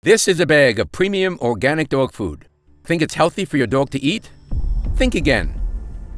This is a bag of premium organic dog food. Think it's healthy for your dog to eat? Think again.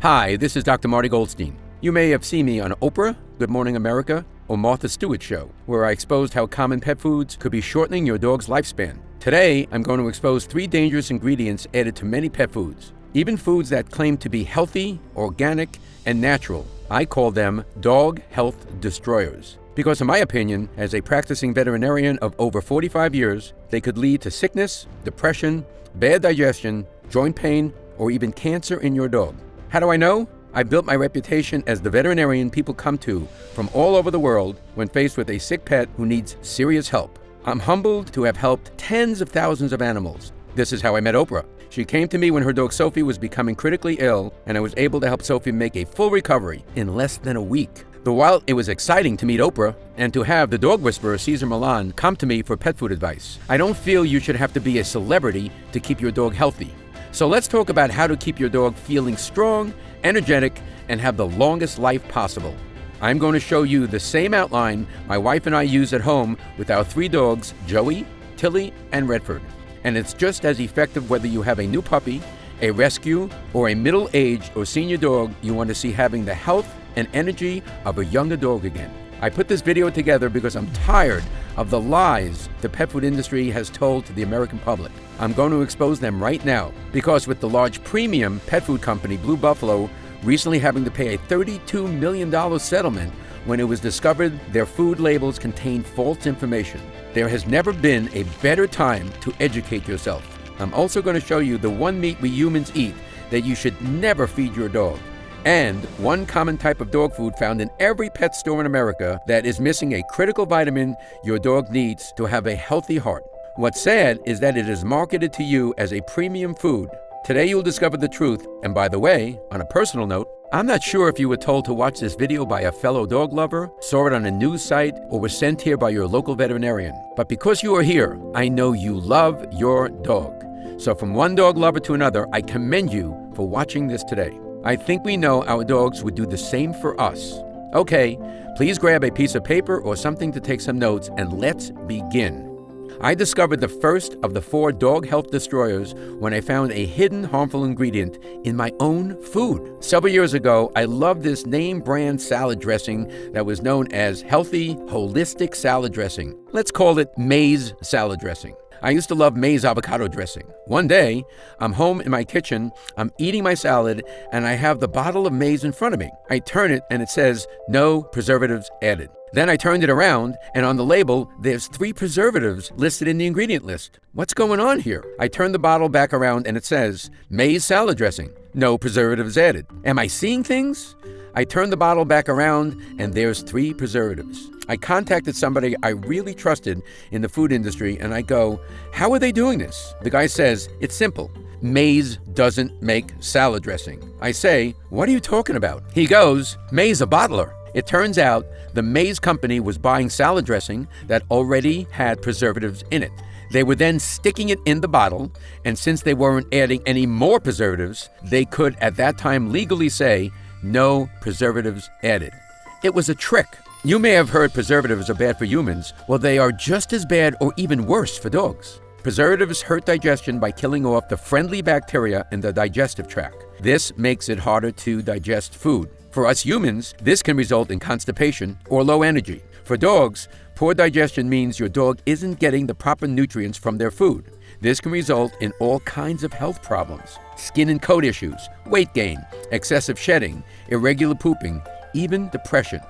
Hi, this is Dr. Marty Goldstein. You may have seen me on Oprah, Good Morning America, or Martha Stewart Show, where I exposed how common pet foods could be shortening your dog's lifespan. Today, I'm going to expose 3 dangerous ingredients added to many pet foods, even foods that claim to be healthy, organic, and natural. I call them dog health destroyers. Because in my opinion, as a practicing veterinarian of over 45 years, they could lead to sickness, depression, bad digestion, joint pain, or even cancer in your dog. How do I know? I built my reputation as the veterinarian people come to from all over the world when faced with a sick pet who needs serious help. I'm humbled to have helped tens of thousands of animals. This is how I met Oprah. She came to me when her dog Sophie was becoming critically ill, and I was able to help Sophie make a full recovery in less than a week. Though while it was exciting to meet Oprah and to have the dog whisperer Cesar Millan come to me for pet food advice, I don't feel you should have to be a celebrity to keep your dog healthy. So let's talk about how to keep your dog feeling strong, energetic, and have the longest life possible. I'm going to show you the same outline my wife and I use at home with our 3 dogs, Joey, Tilly, and Redford. And it's just as effective whether you have a new puppy, a rescue, or a middle-aged or senior dog you want to see having the health and energy of a younger dog again. I put this video together because I'm tired of the lies the pet food industry has told to the American public. I'm going to expose them right now because with the large premium pet food company Blue Buffalo recently having to pay a $32 million settlement when it was discovered their food labels contained false information, there has never been a better time to educate yourself. I'm also going to show you the one meat we humans eat that you should never feed your dog, and one common type of dog food found in every pet store in America that is missing a critical vitamin your dog needs to have a healthy heart. What's sad is that it is marketed to you as a premium food. Today you'll discover the truth, and by the way, on a personal note, I'm not sure if you were told to watch this video by a fellow dog lover, saw it on a news site, or was sent here by your local veterinarian. But because you are here, I know you love your dog. So from one dog lover to another, I commend you for watching this today. I think we know our dogs would do the same for us. Okay, please grab a piece of paper or something to take some notes, and let's begin. I discovered the first of the 4 dog health destroyers when I found a hidden harmful ingredient in my own food. Several years ago, I loved this name brand salad dressing that was known as Healthy Holistic Salad Dressing. Let's call it Maize Salad Dressing. I used to love maize avocado dressing. One day, I'm home in my kitchen, I'm eating my salad, and I have the bottle of maize in front of me. I turn it and it says, "No preservatives added." Then I turned it around, and on the label, there's 3 preservatives listed in the ingredient list. What's going on here? I turn the bottle back around and it says, "Maize salad dressing, no preservatives added." Am I seeing things? I turn the bottle back around and there's 3 preservatives. I contacted somebody I really trusted in the food industry and I go, "How are they doing this?" The guy says, "It's simple. Maize doesn't make salad dressing." I say, "What are you talking about?" He goes, "Maize a bottler." It turns out the maize company was buying salad dressing that already had preservatives in it. They were then sticking it in the bottle, and since they weren't adding any more preservatives, they could at that time legally say, "No preservatives added." It was a trick. You may have heard preservatives are bad for humans. Well, they are just as bad or even worse for dogs. Preservatives hurt digestion by killing off the friendly bacteria in the digestive tract. This makes it harder to digest food. For us humans, this can result in constipation or low energy. For dogs, poor digestion means your dog isn't getting the proper nutrients from their food. This can result in all kinds of health problems: skin and coat issues, weight gain, excessive shedding, irregular pooping, even depression.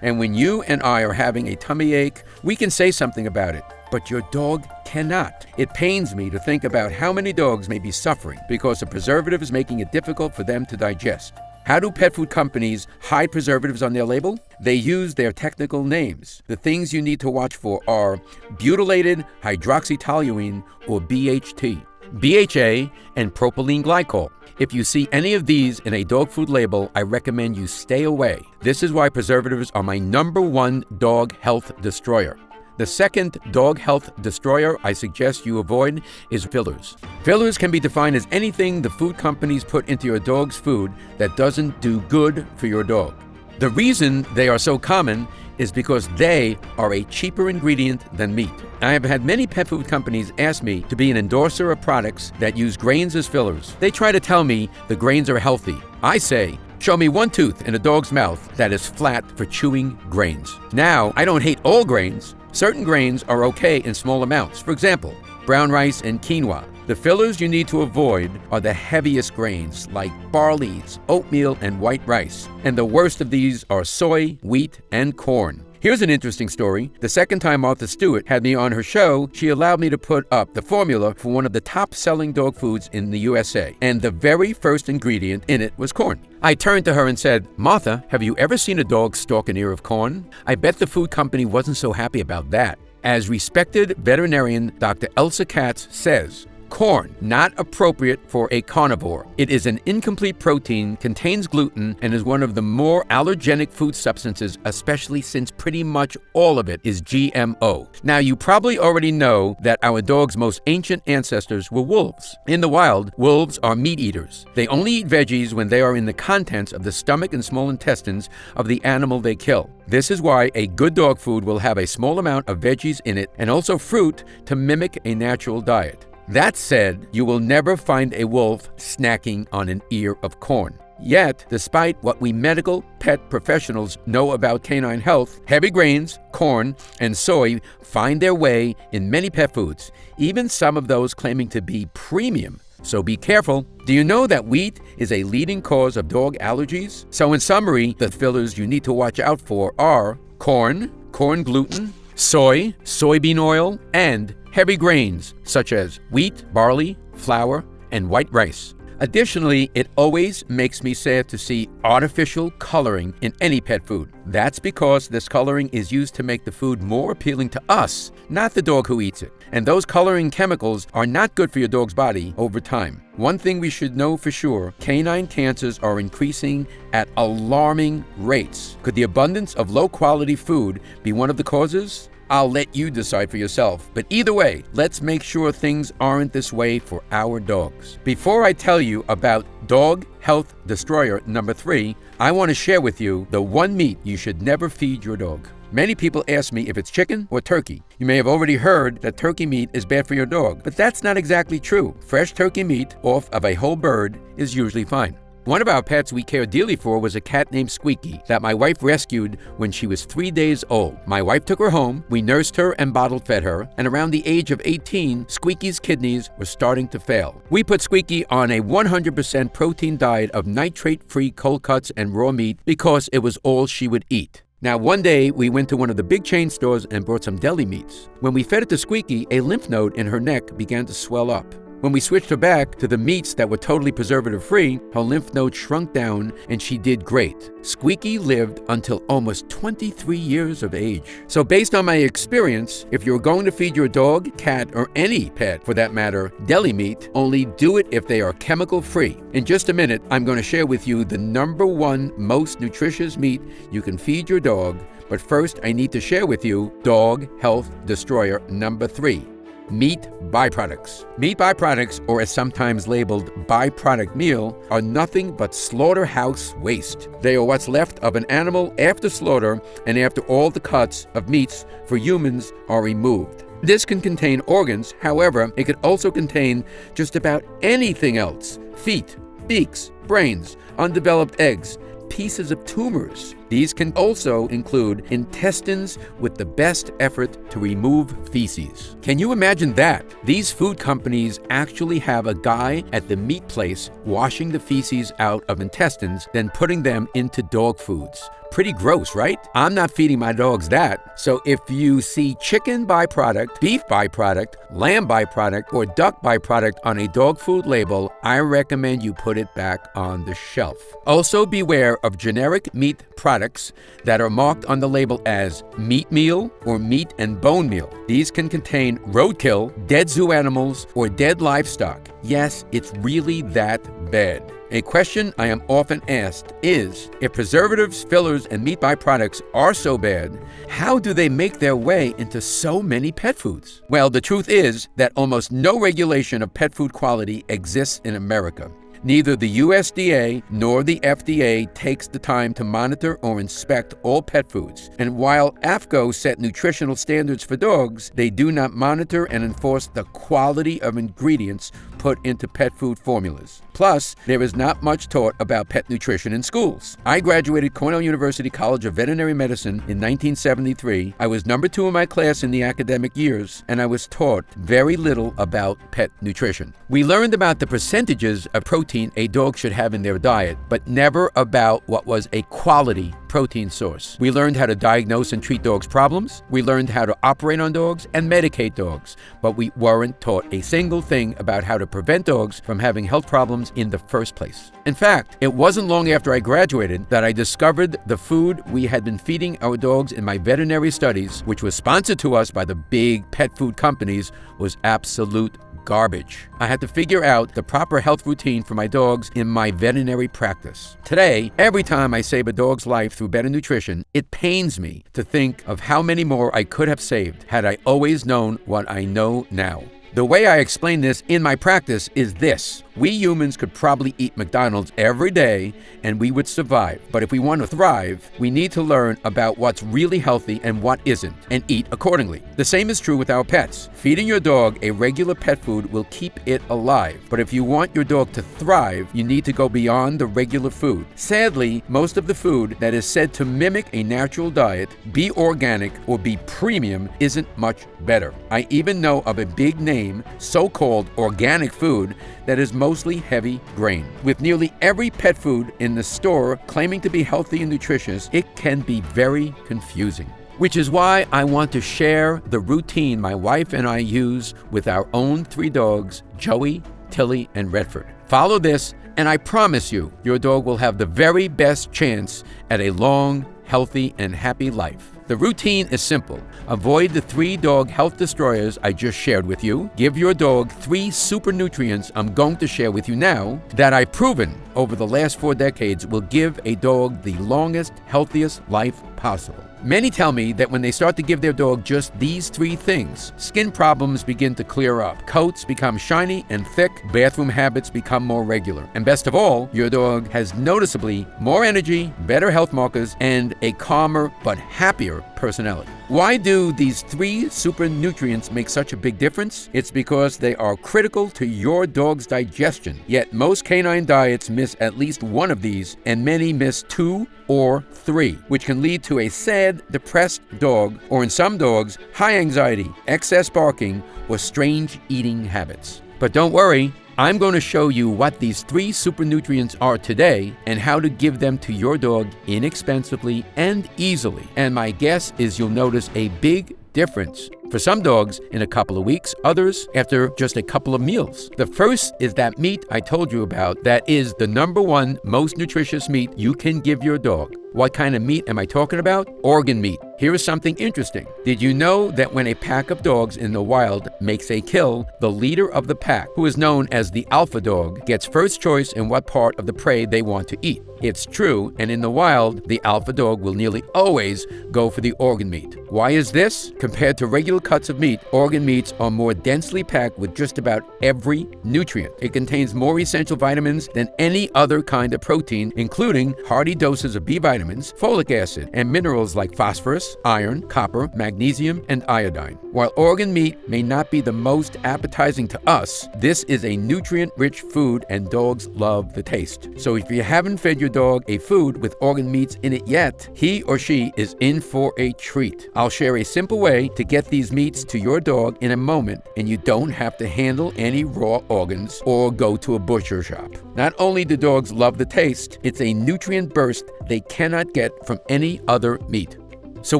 And when you and I are having a tummy ache, we can say something about it, but your dog cannot. It pains me to think about how many dogs may be suffering because a preservative is making it difficult for them to digest. How do pet food companies hide preservatives on their label? They use their technical names. The things you need to watch for are butylated hydroxytoluene, or BHT, BHA, and propylene glycol. If you see any of these in a dog food label, I recommend you stay away. This is why preservatives are my #1 dog health destroyer. The second dog health destroyer I suggest you avoid is fillers. Fillers can be defined as anything the food companies put into your dog's food that doesn't do good for your dog. The reason they are so common is because they are a cheaper ingredient than meat. I have had many pet food companies ask me to be an endorser of products that use grains as fillers. They try to tell me the grains are healthy. I say, show me one tooth in a dog's mouth that is flat for chewing grains. Now, I don't hate all grains. Certain grains are okay in small amounts. For example, brown rice and quinoa. The fillers you need to avoid are the heaviest grains like barleys, oatmeal, and white rice. And the worst of these are soy, wheat, and corn. Here's an interesting story. The second time Martha Stewart had me on her show, she allowed me to put up the formula for one of the top-selling dog foods in the USA. And the very first ingredient in it was corn. I turned to her and said, Martha, have you ever seen a dog stalk an ear of corn? I bet the food company wasn't so happy about that. As respected veterinarian Dr. Elsa Katz says, corn, not appropriate for a carnivore. It is an incomplete protein, contains gluten, and is one of the more allergenic food substances, especially since pretty much all of it is GMO. Now, you probably already know that our dog's most ancient ancestors were wolves. In the wild, wolves are meat eaters. They only eat veggies when they are in the contents of the stomach and small intestines of the animal they kill. This is why a good dog food will have a small amount of veggies in it and also fruit to mimic a natural diet. That said, you will never find a wolf snacking on an ear of corn. Yet, despite what we medical pet professionals know about canine health, heavy grains, corn, and soy find their way in many pet foods, even some of those claiming to be premium. So be careful. Do you know that wheat is a leading cause of dog allergies? So in summary, the fillers you need to watch out for are corn gluten, soy, soybean oil, and heavy grains such as wheat, barley, flour, and white rice. Additionally, it always makes me sad to see artificial coloring in any pet food. That's because this coloring is used to make the food more appealing to us, not the dog who eats it. And those coloring chemicals are not good for your dog's body over time. One thing we should know for sure, canine cancers are increasing at alarming rates. Could the abundance of low-quality food be one of the causes? I'll let you decide for yourself. But either way, let's make sure things aren't this way for our dogs. Before I tell you about Dog Health Destroyer number 3, I want to share with you the one meat you should never feed your dog. Many people ask me if it's chicken or turkey. You may have already heard that turkey meat is bad for your dog, but that's not exactly true. Fresh turkey meat off of a whole bird is usually fine. One of our pets we cared dearly for was a cat named Squeaky that my wife rescued when she was 3 days old. My wife took her home, we nursed her and bottle fed her, and around the age of 18, Squeaky's kidneys were starting to fail. We put Squeaky on a 100% protein diet of nitrate-free cold cuts and raw meat because it was all she would eat. Now, one day, we went to one of the big chain stores and bought some deli meats. When we fed it to Squeaky, a lymph node in her neck began to swell up. When we switched her back to the meats that were totally preservative-free, her lymph node shrunk down and she did great. Squeaky lived until almost 23 years of age. So based on my experience, if you're going to feed your dog, cat, or any pet for that matter, deli meat, only do it if they are chemical-free. In just a minute, I'm going to share with you the number 1 most nutritious meat you can feed your dog. But first, I need to share with you Dog Health Destroyer number 3. Meat byproducts. Meat byproducts, or as sometimes labeled byproduct meal, are nothing but slaughterhouse waste. They are what's left of an animal after slaughter and after all the cuts of meats for humans are removed. This can contain organs, however, it could also contain just about anything else. Feet, beaks, brains, undeveloped eggs, pieces of tumors. These can also include intestines with the best effort to remove feces. Can you imagine that? These food companies actually have a guy at the meat place washing the feces out of intestines, then putting them into dog foods. Pretty gross, right? I'm not feeding my dogs that. So if you see chicken byproduct, beef byproduct, lamb byproduct, or duck byproduct on a dog food label, I recommend you put it back on the shelf. Also beware of generic meat products that are marked on the label as meat meal or meat and bone meal. These can contain roadkill, dead zoo animals, or dead livestock. Yes, it's really that bad. A question I am often asked is, if preservatives, fillers, and meat byproducts are so bad, how do they make their way into so many pet foods? Well, the truth is that almost no regulation of pet food quality exists in America. Neither the USDA nor the FDA takes the time to monitor or inspect all pet foods. And while AAFCO set nutritional standards for dogs, they do not monitor and enforce the quality of ingredients put into pet food formulas. Plus, there is not much taught about pet nutrition in schools. I graduated Cornell University College of Veterinary Medicine in 1973. I was number 2 in my class in the academic years, and I was taught very little about pet nutrition. We learned about the percentages of protein a dog should have in their diet, but never about what was a quality protein source. We learned how to diagnose and treat dogs' problems. We learned how to operate on dogs and medicate dogs, but we weren't taught a single thing about how to prevent dogs from having health problems in the first place. In fact, it wasn't long after I graduated that I discovered the food we had been feeding our dogs in my veterinary studies, which was sponsored to us by the big pet food companies, was absolute garbage. I had to figure out the proper health routine for my dogs in my veterinary practice. Today, every time I save a dog's life through better nutrition, it pains me to think of how many more I could have saved had I always known what I know now. The way I explain this in my practice is this. We humans could probably eat McDonald's every day and we would survive. But if we want to thrive, we need to learn about what's really healthy and what isn't, and eat accordingly. The same is true with our pets. Feeding your dog a regular pet food will keep it alive. But if you want your dog to thrive, you need to go beyond the regular food. Sadly, most of the food that is said to mimic a natural diet, be organic, or be premium isn't much better. I even know of a big name, so-called organic food, that is mostly heavy grain. With nearly every pet food in the store claiming to be healthy and nutritious, it can be very confusing. Which is why I want to share the routine my wife and I use with our own 3 dogs, Joey, Tilly, and Redford. Follow this, and I promise you, your dog will have the very best chance at a long, healthy, and happy life. The routine is simple. Avoid the 3 dog health destroyers I just shared with you. Give your dog 3 super nutrients I'm going to share with you now that I've proven over the last 4 decades will give a dog the longest, healthiest life possible. Many tell me that when they start to give their dog just these 3 things, skin problems begin to clear up, coats become shiny and thick, bathroom habits become more regular, and best of all, your dog has noticeably more energy, better health markers, and a calmer but happier personality. Why do these 3 super nutrients make such a big difference? It's because they are critical to your dog's digestion. Yet most canine diets miss at least one of these, and many miss 2 or 3, which can lead to a sad, depressed dog, or in some dogs, high anxiety, excess barking, or strange eating habits. But don't worry, I'm going to show you what these 3 super nutrients are today and how to give them to your dog inexpensively and easily. And my guess is you'll notice a big difference. For some dogs, in a couple of weeks, others after just a couple of meals. The first is that meat I told you about that is the #1 most nutritious meat you can give your dog. What kind of meat am I talking about? Organ meat. Here is something interesting. Did you know that when a pack of dogs in the wild makes a kill, the leader of the pack, who is known as the alpha dog, gets first choice in what part of the prey they want to eat? It's true, and in the wild, the alpha dog will nearly always go for the organ meat. Why is this? Compared to regular cuts of meat, organ meats are more densely packed with just about every nutrient. It contains more essential vitamins than any other kind of protein, including hearty doses of B vitamins, folic acid, and minerals like phosphorus, iron, copper, magnesium, and iodine. While organ meat may not be the most appetizing to us, this is a nutrient-rich food and dogs love the taste. So if you haven't fed your dog a food with organ meats in it yet, he or she is in for a treat. I'll share a simple way to get these meats to your dog in a moment, and you don't have to handle any raw organs or go to a butcher shop. Not only do dogs love the taste, it's a nutrient burst they cannot get from any other meat. So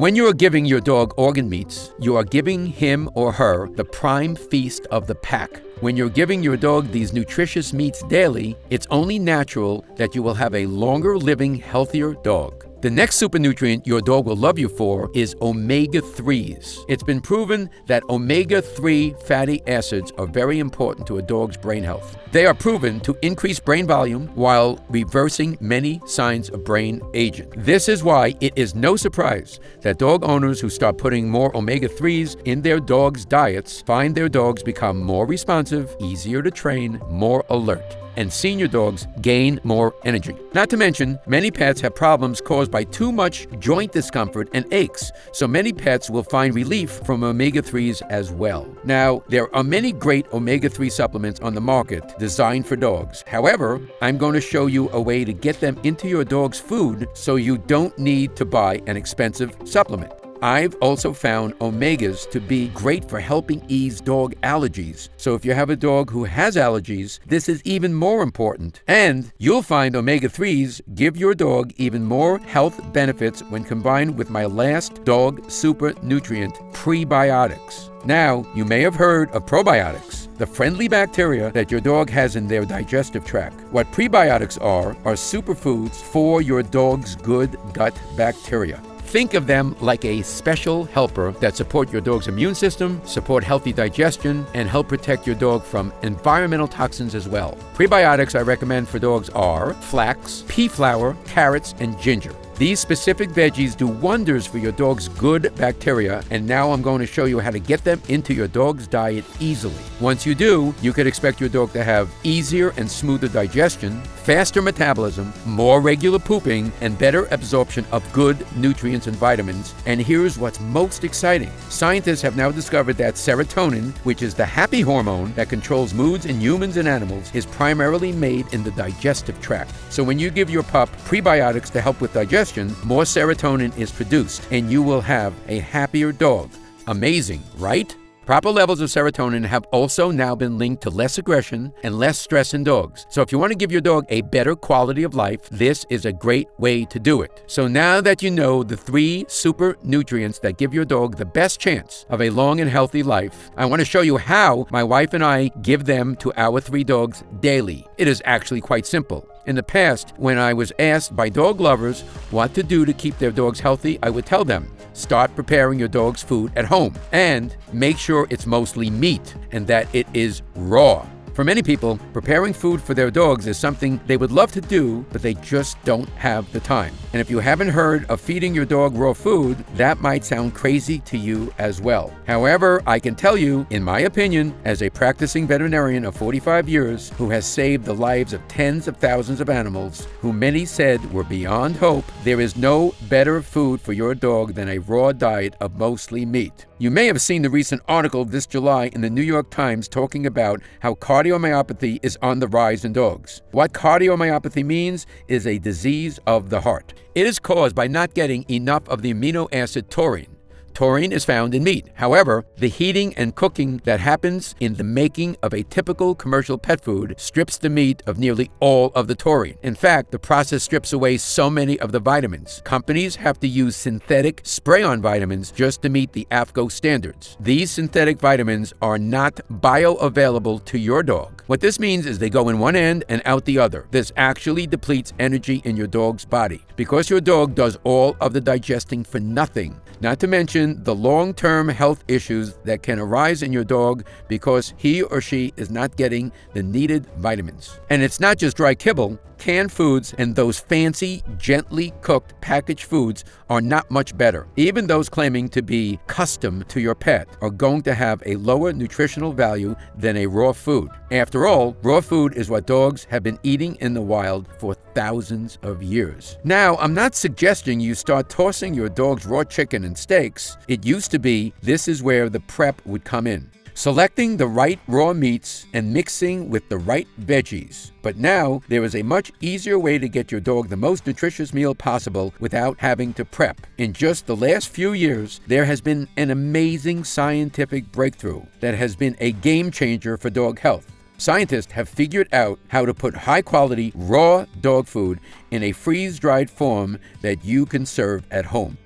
when you are giving your dog organ meats, you are giving him or her the prime feast of the pack. When you're giving your dog these nutritious meats daily, it's only natural that you will have a longer living, healthier dog. The next super nutrient your dog will love you for is omega-3s. It's been proven that omega-3 fatty acids are very important to a dog's brain health. They are proven to increase brain volume while reversing many signs of brain aging. This is why it is no surprise that dog owners who start putting more omega-3s in their dogs' diets find their dogs become more responsive, easier to train, more alert. and senior dogs gain more energy. Not to mention, many pets have problems caused by too much joint discomfort and aches, so many pets will find relief from omega-3s as well. Now, there are many great omega-3 supplements on the market designed for dogs. However, I'm going to show you a way to get them into your dog's food so you don't need to buy an expensive supplement. I've also found omegas to be great for helping ease dog allergies. So if you have a dog who has allergies, this is even more important. And you'll find omega-3s give your dog even more health benefits when combined with my last dog super nutrient, prebiotics. Now, you may have heard of probiotics, the friendly bacteria that your dog has in their digestive tract. What prebiotics are superfoods for your dog's good gut bacteria. Think of them like a special helper that support your dog's immune system, support healthy digestion, and help protect your dog from environmental toxins as well. Prebiotics I recommend for dogs are flax, pea flour, carrots, and ginger. These specific veggies do wonders for your dog's good bacteria, and now I'm going to show you how to get them into your dog's diet easily. Once you do, you could expect your dog to have easier and smoother digestion, faster metabolism, more regular pooping, and better absorption of good nutrients and vitamins. And here's what's most exciting. Scientists have now discovered that serotonin, which is the happy hormone that controls moods in humans and animals, is primarily made in the digestive tract. So when you give your pup prebiotics to help with digestion, more serotonin is produced, and you will have a happier dog. Amazing, right? Proper levels of serotonin have also now been linked to less aggression and less stress in dogs. So if you want to give your dog a better quality of life, this is a great way to do it. So now that you know the 3 super nutrients that give your dog the best chance of a long and healthy life, I want to show you how my wife and I give them to our 3 dogs daily. It is actually quite simple. In the past, when I was asked by dog lovers what to do to keep their dogs healthy, I would tell them, start preparing your dog's food at home and make sure it's mostly meat and that it is raw. For many people, preparing food for their dogs is something they would love to do, but they just don't have the time. And if you haven't heard of feeding your dog raw food, that might sound crazy to you as well. However, I can tell you, in my opinion, as a practicing veterinarian of 45 years who has saved the lives of tens of thousands of animals who many said were beyond hope, there is no better food for your dog than a raw diet of mostly meat. You may have seen the recent article this July in the New York Times talking about how cardiomyopathy is on the rise in dogs. What cardiomyopathy means is a disease of the heart. It is caused by not getting enough of the amino acid taurine. Taurine is found in meat. However, the heating and cooking that happens in the making of a typical commercial pet food strips the meat of nearly all of the taurine. In fact, the process strips away so many of the vitamins. Companies have to use synthetic spray-on vitamins just to meet the AAFCO standards. These synthetic vitamins are not bioavailable to your dog. What this means is they go in one end and out the other. This actually depletes energy in your dog's body. Because your dog does all of the digesting for nothing, not to mention the long-term health issues that can arise in your dog because he or she is not getting the needed vitamins. And it's not just dry kibble. Canned foods and those fancy, gently cooked packaged foods are not much better. Even those claiming to be custom to your pet are going to have a lower nutritional value than a raw food. After all, raw food is what dogs have been eating in the wild for thousands of years. Now, I'm not suggesting you start tossing your dog's raw chicken and steaks. It used to be this is where the prep would come in. Selecting the right raw meats and mixing with the right veggies. But now, there is a much easier way to get your dog the most nutritious meal possible without having to prep. In just the last few years, there has been an amazing scientific breakthrough that has been a game changer for dog health. Scientists have figured out how to put high-quality, raw dog food in a freeze-dried form that you can serve at home.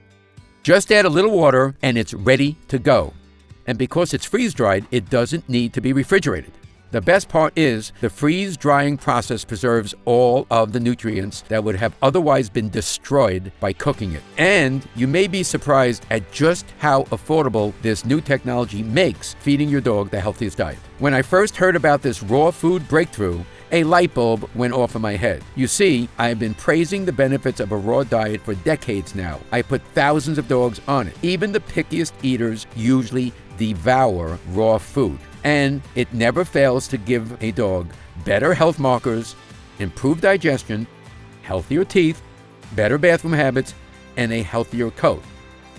Just add a little water and it's ready to go. And because it's freeze-dried, it doesn't need to be refrigerated. The best part is the freeze-drying process preserves all of the nutrients that would have otherwise been destroyed by cooking it. And you may be surprised at just how affordable this new technology makes feeding your dog the healthiest diet. When I first heard about this raw food breakthrough, a light bulb went off in my head. You see, I have been praising the benefits of a raw diet for decades now. I put thousands of dogs on it. Even the pickiest eaters usually devour raw food. And it never fails to give a dog better health markers, improved digestion, healthier teeth, better bathroom habits, and a healthier coat.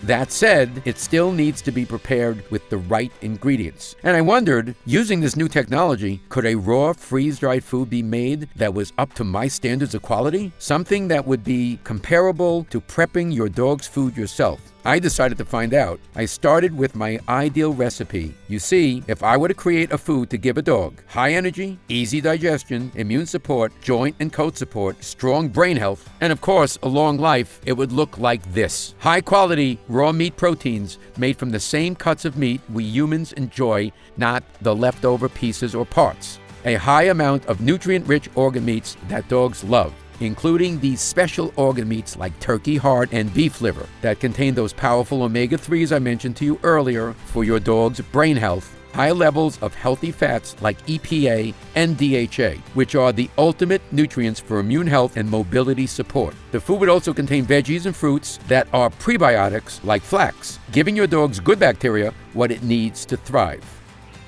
That said, it still needs to be prepared with the right ingredients. And I wondered, using this new technology, could a raw, freeze-dried food be made that was up to my standards of quality? Something that would be comparable to prepping your dog's food yourself. I decided to find out. I started with my ideal recipe. You see, if I were to create a food to give a dog high energy, easy digestion, immune support, joint and coat support, strong brain health, and of course, a long life, it would look like this. High quality raw meat proteins made from the same cuts of meat we humans enjoy, not the leftover pieces or parts. A high amount of nutrient-rich organ meats that dogs love, including these special organ meats like turkey heart and beef liver that contain those powerful omega-3s I mentioned to you earlier for your dog's brain health, high levels of healthy fats like EPA and DHA, which are the ultimate nutrients for immune health and mobility support. The food would also contain veggies and fruits that are prebiotics like flax, giving your dog's good bacteria what it needs to thrive.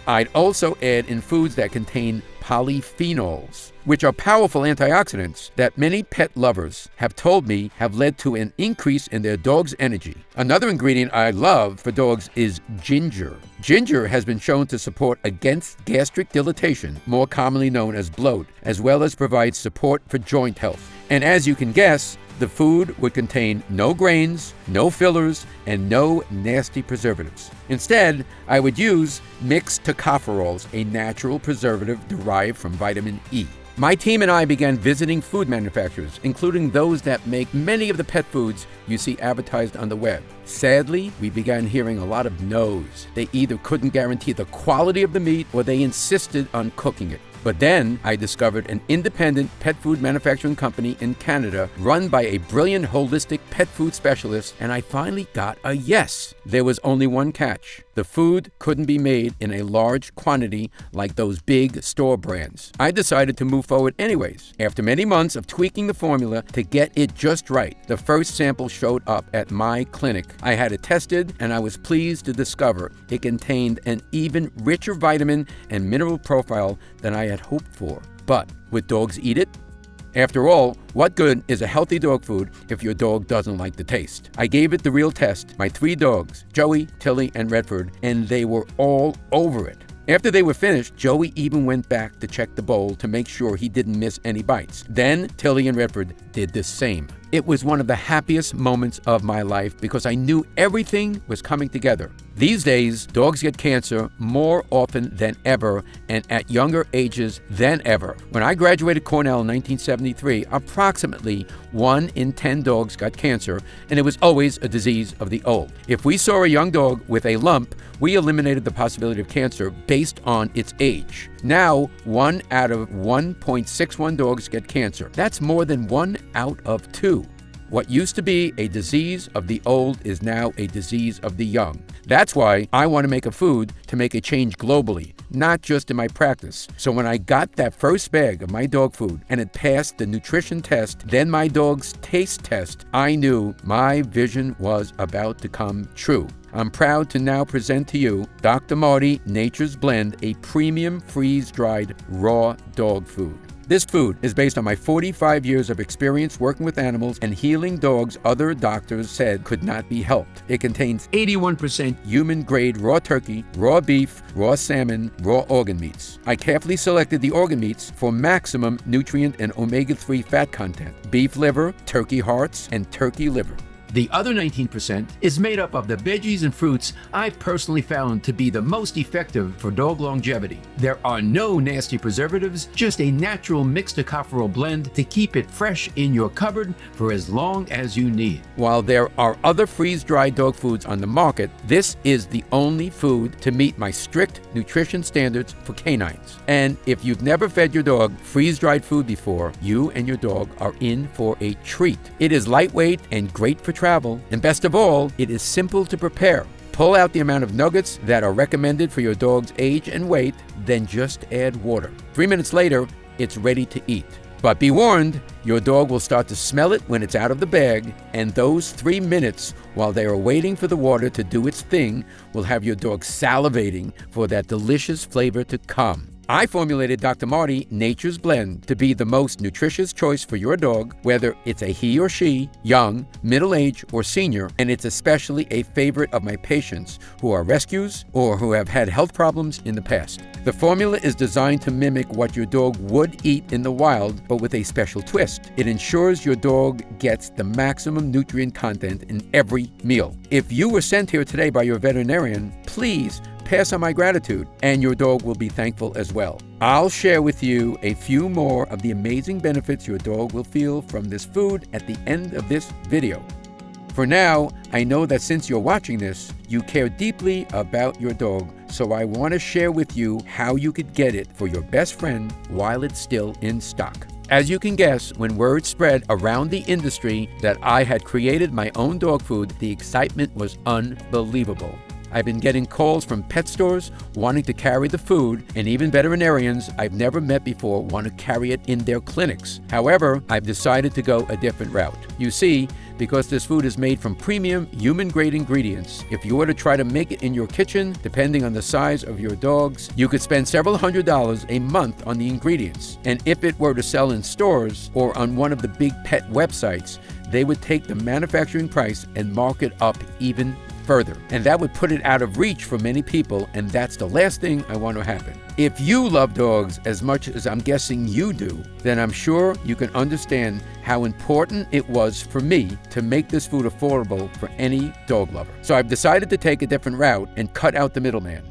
I'd also add in foods that contain polyphenols, which are powerful antioxidants that many pet lovers have told me have led to an increase in their dog's energy. Another ingredient I love for dogs is ginger. Ginger has been shown to support against gastric dilatation, more commonly known as bloat, as well as provide support for joint health. And as you can guess, the food would contain no grains, no fillers, and no nasty preservatives. Instead, I would use mixed tocopherols, a natural preservative derived from vitamin E. My team and I began visiting food manufacturers, including those that make many of the pet foods you see advertised on the web. Sadly, we began hearing a lot of no's. They either couldn't guarantee the quality of the meat or they insisted on cooking it. But then I discovered an independent pet food manufacturing company in Canada run by a brilliant holistic pet food specialist, and I finally got a yes. There was only one catch. The food couldn't be made in a large quantity like those big store brands. I decided to move forward anyways. After many months of tweaking the formula to get it just right, the first sample showed up at my clinic. I had it tested, and I was pleased to discover it contained an even richer vitamin and mineral profile than I had hoped for. But would dogs eat it? After all, what good is a healthy dog food if your dog doesn't like the taste? I gave it the real test, my 3 dogs, Joey, Tilly, and Redford, and they were all over it. After they were finished, Joey even went back to check the bowl to make sure he didn't miss any bites. Then Tilly and Redford did the same. It was one of the happiest moments of my life because I knew everything was coming together. These days, dogs get cancer more often than ever and at younger ages than ever. When I graduated Cornell in 1973, approximately 1 in 10 dogs got cancer, and it was always a disease of the old. If we saw a young dog with a lump, we eliminated the possibility of cancer based on its age. Now, 1 out of 1.61 dogs get cancer. That's more than 1 out of 2. What used to be a disease of the old is now a disease of the young. That's why I want to make a food to make a change globally, not just in my practice. So when I got that first bag of my dog food and it passed the nutrition test, then my dog's taste test, I knew my vision was about to come true. I'm proud to now present to you Dr. Marty Nature's Blend, a premium freeze-dried raw dog food. This food is based on my 45 years of experience working with animals and healing dogs other doctors said could not be helped. It contains 81% human-grade raw turkey, raw beef, raw salmon, raw organ meats. I carefully selected the organ meats for maximum nutrient and omega-3 fat content: beef liver, turkey hearts, and turkey liver. The other 19% is made up of the veggies and fruits I've personally found to be the most effective for dog longevity. There are no nasty preservatives, just a natural mixed tocopherol blend to keep it fresh in your cupboard for as long as you need. While there are other freeze-dried dog foods on the market, this is the only food to meet my strict nutrition standards for canines. And if you've never fed your dog freeze-dried food before, you and your dog are in for a treat. It is lightweight and great for travel, and best of all, it is simple to prepare. Pull out the amount of nuggets that are recommended for your dog's age and weight, then just add water. 3 minutes later, it's ready to eat. But be warned, Your dog will start to smell it when it's out of the bag, and those 3 minutes while they are waiting for the water to do its thing will have your dog salivating for that delicious flavor to come. I formulated Dr. Marty Nature's Blend to be the most nutritious choice for your dog, whether it's a he or she, young, middle-aged, or senior, and it's especially a favorite of my patients who are rescues or who have had health problems in the past. The formula is designed to mimic what your dog would eat in the wild, but with a special twist. It ensures your dog gets the maximum nutrient content in every meal. If you were sent here today by your veterinarian, please pass on my gratitude, and your dog will be thankful as well. I'll share with you a few more of the amazing benefits your dog will feel from this food at the end of this video. For now, I know that since you're watching this, you care deeply about your dog, so I want to share with you how you could get it for your best friend while it's still in stock. As you can guess, when word spread around the industry that I had created my own dog food, the excitement was unbelievable. I've been getting calls from pet stores wanting to carry the food, and even veterinarians I've never met before want to carry it in their clinics. However, I've decided to go a different route. You see, because this food is made from premium human-grade ingredients, if you were to try to make it in your kitchen, depending on the size of your dogs, you could spend several $100s a month on the ingredients. And if it were to sell in stores or on one of the big pet websites, they would take the manufacturing price and mark it up even further. And that would put it out of reach for many people, and that's the last thing I want to happen. If you love dogs as much as I'm guessing you do, then I'm sure you can understand how important it was for me to make this food affordable for any dog lover. So I've decided to take a different route and cut out the middleman.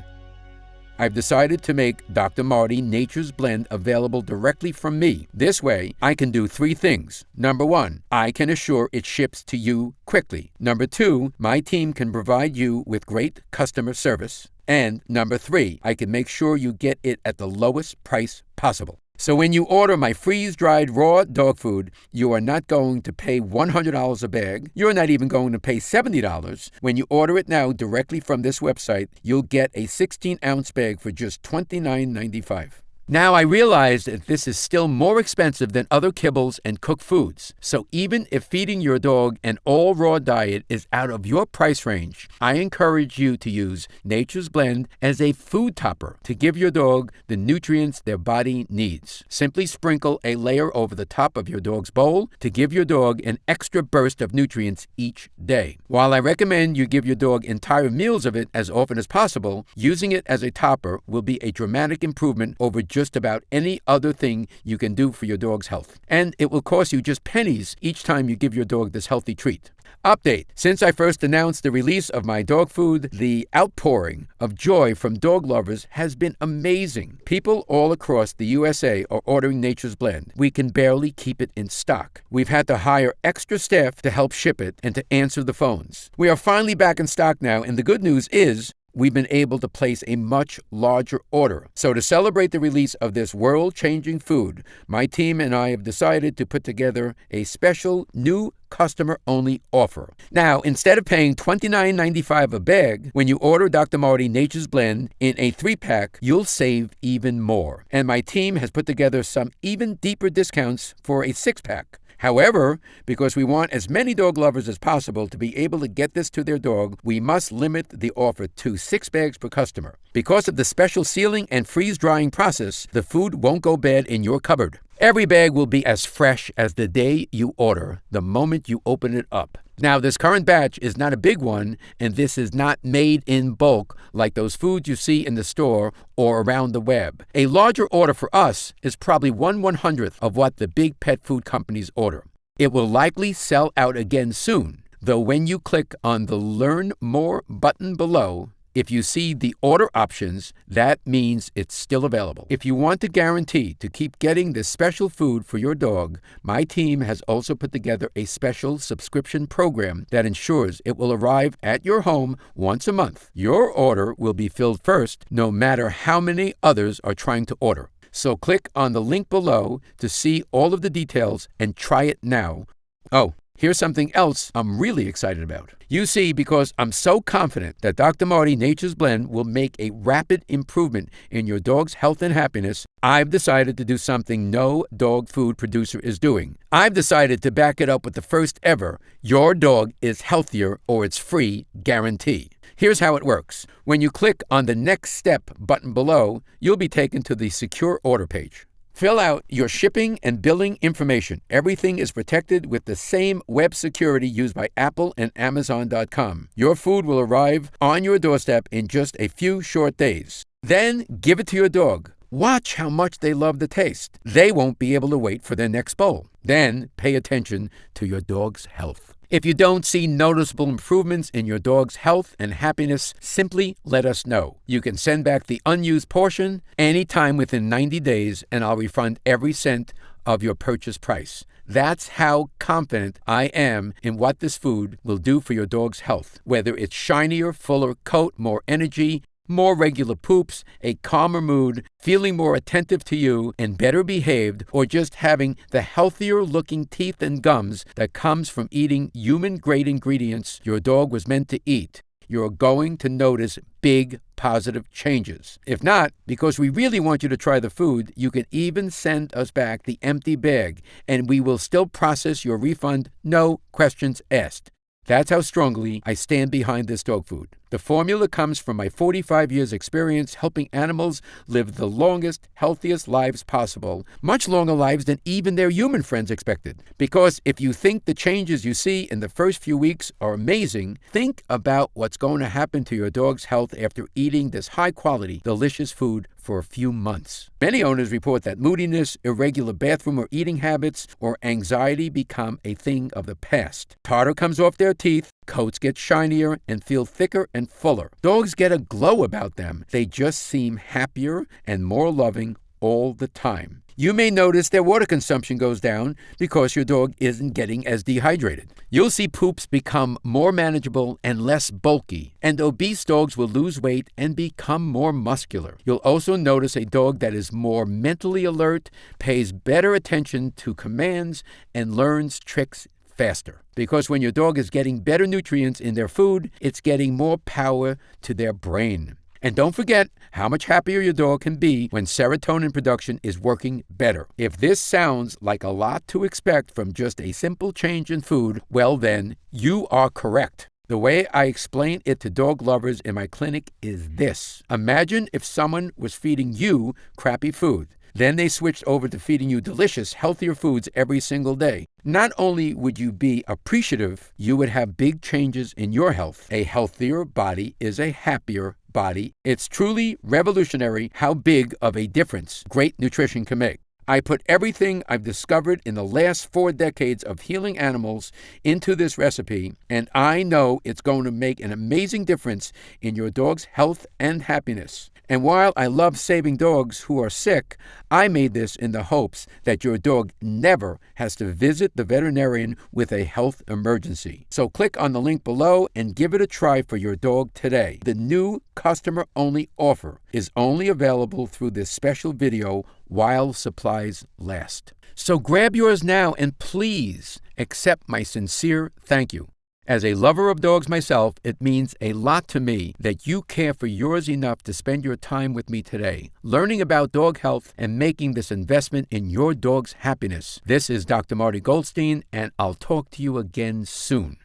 I've decided to make Dr. Marty Nature's Blend available directly from me. This way, I can do 3 things. Number 1, I can assure it ships to you quickly. Number 2, my team can provide you with great customer service. And number 3, I can make sure you get it at the lowest price possible. So when you order my freeze-dried raw dog food, you are not going to pay $100 a bag. You're not even going to pay $70. When you order it now directly from this website, you'll get a 16-ounce bag for just $29.95. Now, I realize that this is still more expensive than other kibbles and cooked foods. So even if feeding your dog an all-raw diet is out of your price range, I encourage you to use Nature's Blend as a food topper to give your dog the nutrients their body needs. Simply sprinkle a layer over the top of your dog's bowl to give your dog an extra burst of nutrients each day. While I recommend you give your dog entire meals of it as often as possible, using it as a topper will be a dramatic improvement over just about any other thing you can do for your dog's health. And it will cost you just pennies each time you give your dog this healthy treat. Update. Since I first announced the release of my dog food, the outpouring of joy from dog lovers has been amazing. People all across the USA are ordering Nature's Blend. We can barely keep it in stock. We've had to hire extra staff to help ship it and to answer the phones. We are finally back in stock now, and the good news is we've been able to place a much larger order. So to celebrate the release of this world-changing food, my team and I have decided to put together a special new customer-only offer. Now, instead of paying $29.95 a bag, when you order Dr. Marty Nature's Blend in a 3-pack, you'll save even more. And my team has put together some even deeper discounts for a 6-pack. However, because we want as many dog lovers as possible to be able to get this to their dog, we must limit the offer to 6 bags per customer. Because of the special sealing and freeze-drying process, the food won't go bad in your cupboard. Every bag will be as fresh as the day you order, the moment you open it up. Now, this current batch is not a big one, and this is not made in bulk like those foods you see in the store or around the web. A larger order for us is probably 1/100th of what the big pet food companies order. It will likely sell out again soon, though when you click on the Learn More button below, if you see the order options, that means it's still available. If you want to guarantee to keep getting this special food for your dog, my team has also put together a special subscription program that ensures it will arrive at your home once a month. Your order will be filled first, no matter how many others are trying to order. So click on the link below to see all of the details and try it now. Oh, here's something else I'm really excited about. You see, because I'm so confident that Dr. Marty Nature's Blend will make a rapid improvement in your dog's health and happiness, I've decided to do something no dog food producer is doing. I've decided to back it up with the first ever "Your dog is healthier or it's free" guarantee. Here's how it works. When you click on the Next Step button below, you'll be taken to the Secure Order page. Fill out your shipping and billing information. Everything is protected with the same web security used by Apple and Amazon.com. Your food will arrive on your doorstep in just a few short days. Then give it to your dog. Watch how much they love the taste. They won't be able to wait for their next bowl. Then pay attention to your dog's health. If you don't see noticeable improvements in your dog's health and happiness, simply let us know. You can send back the unused portion anytime within 90 days, and I'll refund every cent of your purchase price. That's how confident I am in what this food will do for your dog's health. Whether it's shinier, fuller coat, more energy, more regular poops, a calmer mood, feeling more attentive to you and better behaved, or just having the healthier looking teeth and gums that comes from eating human-grade ingredients your dog was meant to eat, you're going to notice big positive changes. If not, because we really want you to try the food, you can even send us back the empty bag, and we will still process your refund, no questions asked. That's how strongly I stand behind this dog food. The formula comes from my 45 years experience helping animals live the longest, healthiest lives possible, much longer lives than even their human friends expected. Because if you think the changes you see in the first few weeks are amazing, think about what's going to happen to your dog's health after eating this high-quality, delicious food for a few months. Many owners report that moodiness, irregular bathroom or eating habits, or anxiety become a thing of the past. Tartar comes off their teeth, coats get shinier and feel thicker and fuller. Dogs get a glow about them. They just seem happier and more loving all the time. You may notice their water consumption goes down because your dog isn't getting as dehydrated. You'll see poops become more manageable and less bulky, and obese dogs will lose weight and become more muscular. You'll also notice a dog that is more mentally alert, pays better attention to commands, and learns tricks faster. Because when your dog is getting better nutrients in their food, it's getting more power to their brain. And don't forget how much happier your dog can be when serotonin production is working better. If this sounds like a lot to expect from just a simple change in food, well then, you are correct. The way I explain it to dog lovers in my clinic is this. Imagine if someone was feeding you crappy food. Then they switched over to feeding you delicious, healthier foods every single day. Not only would you be appreciative, you would have big changes in your health. A healthier body is a happier body. It's truly revolutionary how big of a difference great nutrition can make. I put everything I've discovered in the last 4 decades of healing animals into this recipe, and I know it's going to make an amazing difference in your dog's health and happiness. And while I love saving dogs who are sick, I made this in the hopes that your dog never has to visit the veterinarian with a health emergency. So click on the link below and give it a try for your dog today. The new customer-only offer is only available through this special video while supplies last. So grab yours now and please accept my sincere thank you. As a lover of dogs myself, it means a lot to me that you care for yours enough to spend your time with me today, learning about dog health and making this investment in your dog's happiness. This is Dr. Marty Goldstein, and I'll talk to you again soon.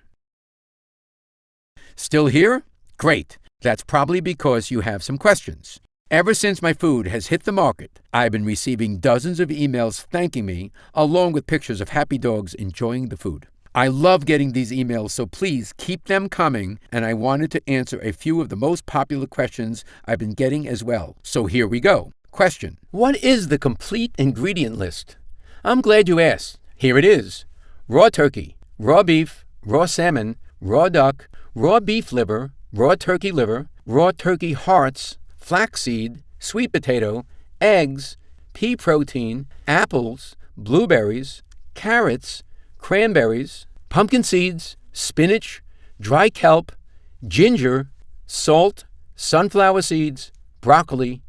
Still here? Great. That's probably because you have some questions. Ever since my food has hit the market, I've been receiving dozens of emails thanking me, along with pictures of happy dogs enjoying the food. I love getting these emails, so please keep them coming, and I wanted to answer a few of the most popular questions I've been getting as well. So here we go. Question: what is the complete ingredient list? I'm glad you asked. Here it is. Raw turkey, raw beef, raw salmon, raw duck, raw beef liver, raw turkey hearts, flaxseed, sweet potato, eggs, pea protein, apples, blueberries, carrots, cranberries, pumpkin seeds, spinach, dry kelp, ginger, salt, sunflower seeds, broccoli,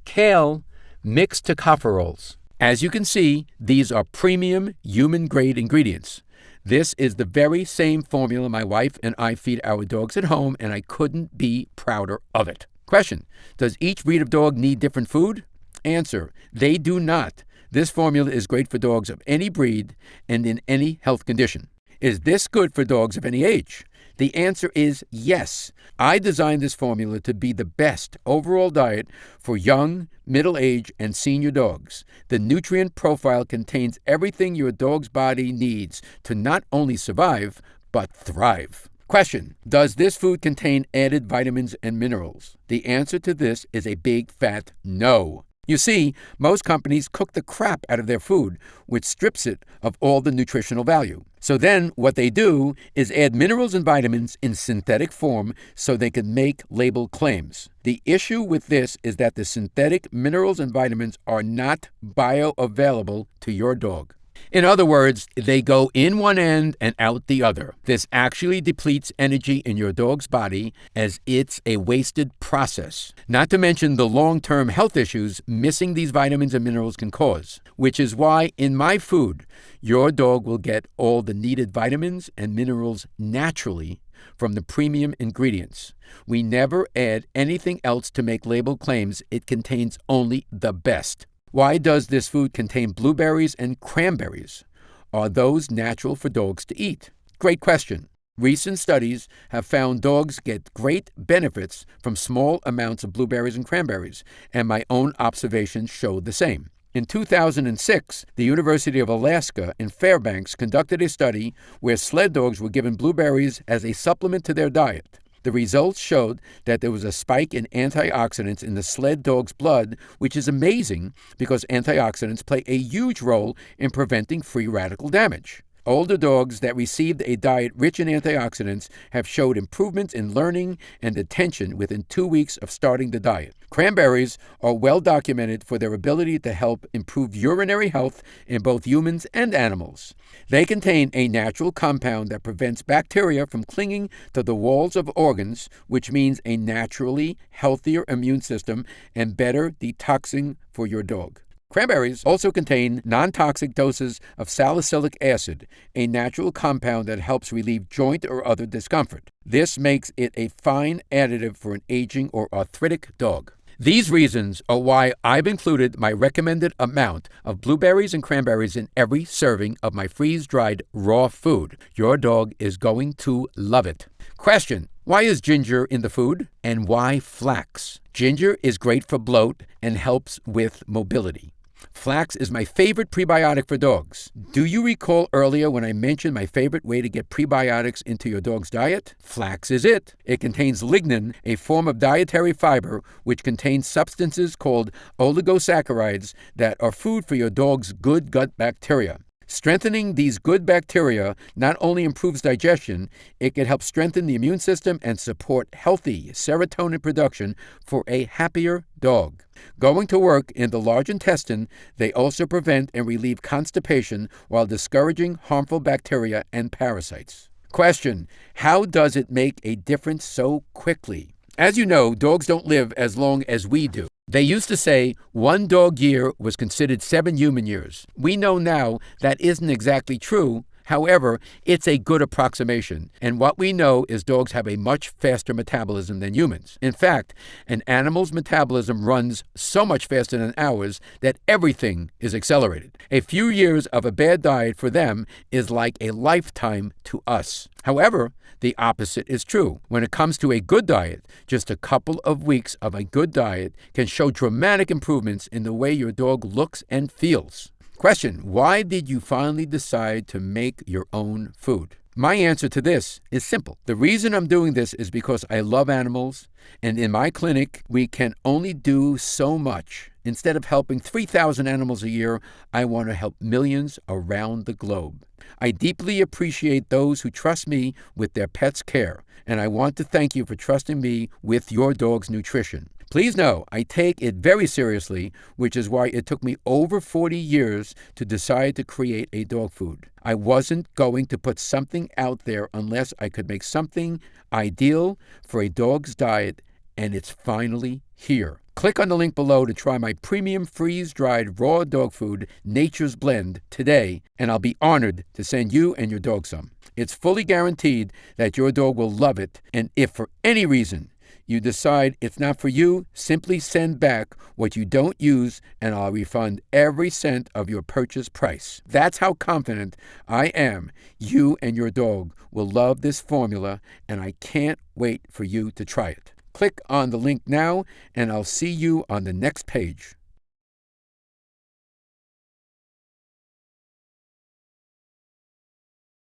kale, mixed tocopherols. As you can see, these are premium human-grade ingredients. This is the very same formula my wife and I feed our dogs at home, and I couldn't be prouder of it. Question: does each breed of dog need different food? Answer: they do not. This formula is great for dogs of any breed and in any health condition. Is this good for dogs of any age? The answer is yes. I designed this formula to be the best overall diet for young, middle-aged, and senior dogs. The nutrient profile contains everything your dog's body needs to not only survive, but thrive. Question: does this food contain added vitamins and minerals? The answer to this is a big fat no. You see, most companies cook the crap out of their food, which strips it of all the nutritional value. So then what they do is add minerals and vitamins in synthetic form so they can make label claims. The issue with this is that the synthetic minerals and vitamins are not bioavailable to your dog. In other words, they go in one end and out the other. This actually depletes energy in your dog's body as it's a wasted process. Not to mention the long-term health issues missing these vitamins and minerals can cause, which is why in my food, your dog will get all the needed vitamins and minerals naturally from the premium ingredients. We never add anything else to make label claims. It contains only the best. Why does this food contain blueberries and cranberries? Are those natural for dogs to eat? Great question. Recent studies have found dogs get great benefits from small amounts of blueberries and cranberries, and my own observations showed the same. In 2006, the University of Alaska in Fairbanks conducted a study where sled dogs were given blueberries as a supplement to their diet. The results showed that there was a spike in antioxidants in the sled dog's blood, which is amazing because antioxidants play a huge role in preventing free radical damage. Older dogs that received a diet rich in antioxidants have showed improvements in learning and attention within 2 weeks of starting the diet. Cranberries are well documented for their ability to help improve urinary health in both humans and animals. They contain a natural compound that prevents bacteria from clinging to the walls of organs, which means a naturally healthier immune system and better detoxing for your dog. Cranberries also contain non-toxic doses of salicylic acid, a natural compound that helps relieve joint or other discomfort. This makes it a fine additive for an aging or arthritic dog. These reasons are why I've included my recommended amount of blueberries and cranberries in every serving of my freeze-dried raw food. Your dog is going to love it. Question: why is ginger in the food? And why flax? Ginger is great for bloat and helps with mobility. Flax is my favorite prebiotic for dogs. Do you recall earlier when I mentioned my favorite way to get prebiotics into your dog's diet? Flax is it. It contains lignin, a form of dietary fiber which contains substances called oligosaccharides that are food for your dog's good gut bacteria. Strengthening these good bacteria not only improves digestion, it can help strengthen the immune system and support healthy serotonin production for a happier dog. Going to work in the large intestine, they also prevent and relieve constipation while discouraging harmful bacteria and parasites. Question: how does it make a difference so quickly? As you know, dogs don't live as long as we do. They used to say 1 dog year was considered 7 human years. We know now that isn't exactly true. However, it's a good approximation, and what we know is dogs have a much faster metabolism than humans. In fact, an animal's metabolism runs so much faster than ours that everything is accelerated. A few years of a bad diet for them is like a lifetime to us. However, the opposite is true. When it comes to a good diet, just a couple of weeks of a good diet can show dramatic improvements in the way your dog looks and feels. Question: why did you finally decide to make your own food? My answer to this is simple. The reason I'm doing this is because I love animals, and in my clinic, we can only do so much. Instead of helping 3,000 animals a year, I want to help millions around the globe. I deeply appreciate those who trust me with their pets' care, and I want to thank you for trusting me with your dog's nutrition. Please know I take it very seriously, which is why it took me over 40 years to decide to create a dog food. I wasn't going to put something out there unless I could make something ideal for a dog's diet, and it's finally here. Click on the link below to try my premium freeze-dried raw dog food, Nature's Blend, today, and I'll be honored to send you and your dog some. It's fully guaranteed that your dog will love it, and if for any reason you decide it's not for you, simply send back what you don't use and I'll refund every cent of your purchase price. That's how confident I am you and your dog will love this formula, and I can't wait for you to try it. Click on the link now and I'll see you on the next page.